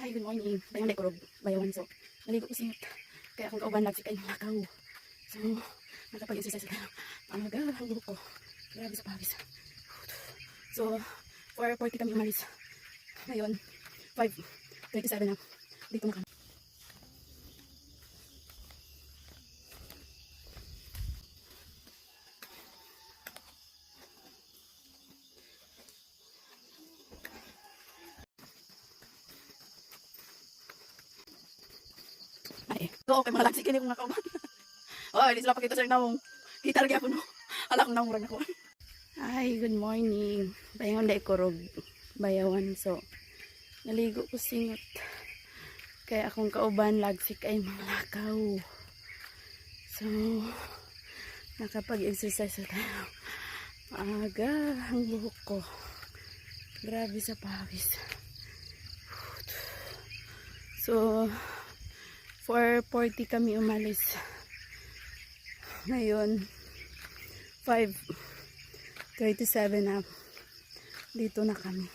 Hi, good morning. Bayang Lekorog, bayawan. So, naligo ko singot. Kaya akong kauban lagi kayo lakaw. So, nakapag-exercise ka. Ang aga, ang buhok ko. Grabe sa pawis. So, 4:40 kami umalis. Ngayon, 5:27 na. Dito na kami. Ay, so okay, mga lagsik ini kung nakauban. Oh, hindi sila pakita sa namong. Kita lagi ako, no? Ala kong namurag ako. Ay, good morning. Bayang Lekorog, bayawan. So, naligo ko singot. Kaya akong kauban lagsik ay mga lakaw. So, nakapag-exercise na tayo. Aga, ang buhok ko. Grabe sa pawis. So, 4:40 kami umalis. Ngayon, 5:37 na. Dito na kami.